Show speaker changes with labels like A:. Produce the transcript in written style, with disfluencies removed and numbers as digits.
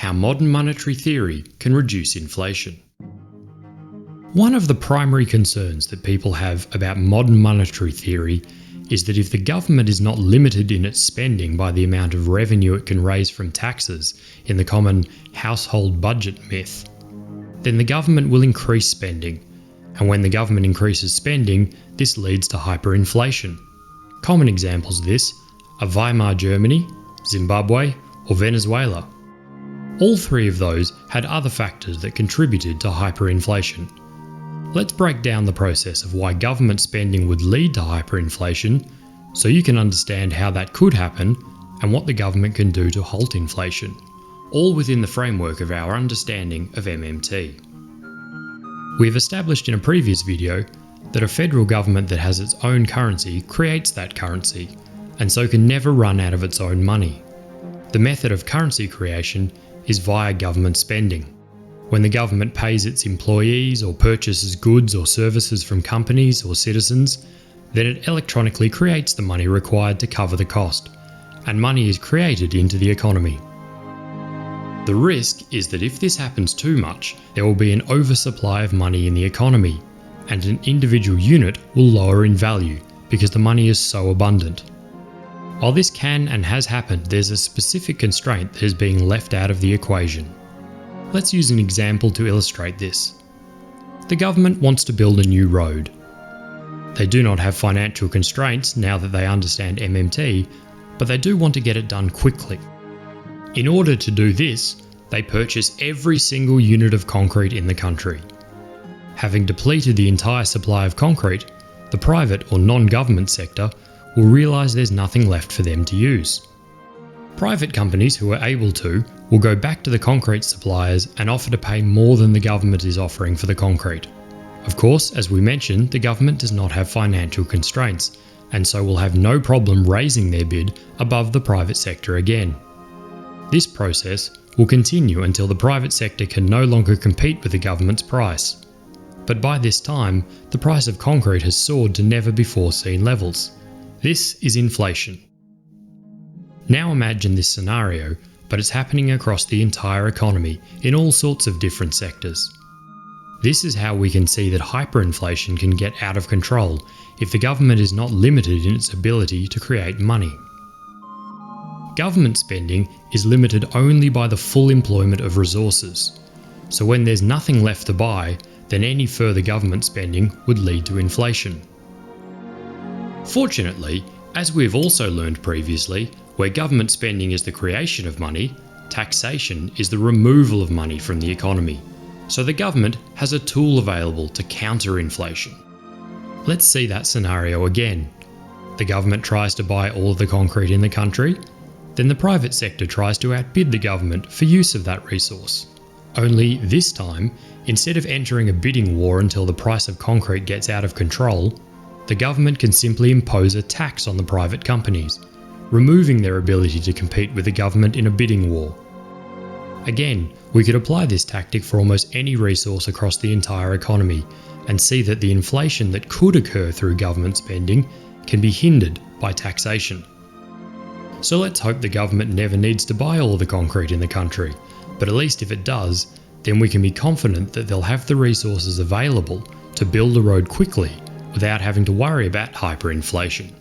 A: how modern monetary theory can reduce inflation. One of the primary concerns that people have about modern monetary theory is that if the government is not limited in its spending by the amount of revenue it can raise from taxes in the common household budget myth, then the government will increase spending, and when the government increases spending, this leads to hyperinflation. Common examples of this are Weimar Germany, Zimbabwe, or Venezuela. All three of those had other factors that contributed to hyperinflation. Let's break down the process of why government spending would lead to hyperinflation so you can understand how that could happen and what the government can do to halt inflation, all within the framework of our understanding of MMT. We have established in a previous video that a federal government that has its own currency creates that currency, and so can never run out of its own money. The method of currency creation is via government spending. When the government pays its employees or purchases goods or services from companies or citizens, then it electronically creates the money required to cover the cost, and money is created into the economy. The risk is that if this happens too much, there will be an oversupply of money in the economy, and an individual unit will lower in value because the money is so abundant. While this can and has happened, there's a specific constraint that is being left out of the equation. Let's use an example to illustrate this. The government wants to build a new road. They do not have financial constraints now that they understand MMT, but they do want to get it done quickly. In order to do this, they purchase every single unit of concrete in the country. Having depleted the entire supply of concrete, the private or non-government sector will realise there's nothing left for them to use. Private companies who are able to will go back to the concrete suppliers and offer to pay more than the government is offering for the concrete. Of course, as we mentioned, the government does not have financial constraints, and so will have no problem raising their bid above the private sector again. This process will continue until the private sector can no longer compete with the government's price. But by this time, the price of concrete has soared to never before seen levels. This is inflation. Now imagine this scenario, but it's happening across the entire economy in all sorts of different sectors. This is how we can see that hyperinflation can get out of control if the government is not limited in its ability to create money. Government spending is limited only by the full employment of resources, so when there's nothing left to buy, then any further government spending would lead to inflation. Fortunately, as we have also learned previously, where government spending is the creation of money, taxation is the removal of money from the economy. So the government has a tool available to counter inflation. Let's see that scenario again. The government tries to buy all of the concrete in the country, then the private sector tries to outbid the government for use of that resource. Only this time, instead of entering a bidding war until the price of concrete gets out of control, the government can simply impose a tax on the private companies, removing their ability to compete with the government in a bidding war. Again, we could apply this tactic for almost any resource across the entire economy and see that the inflation that could occur through government spending can be hindered by taxation. So let's hope the government never needs to buy all the concrete in the country, but at least if it does, then we can be confident that they'll have the resources available to build a road quickly without having to worry about hyperinflation.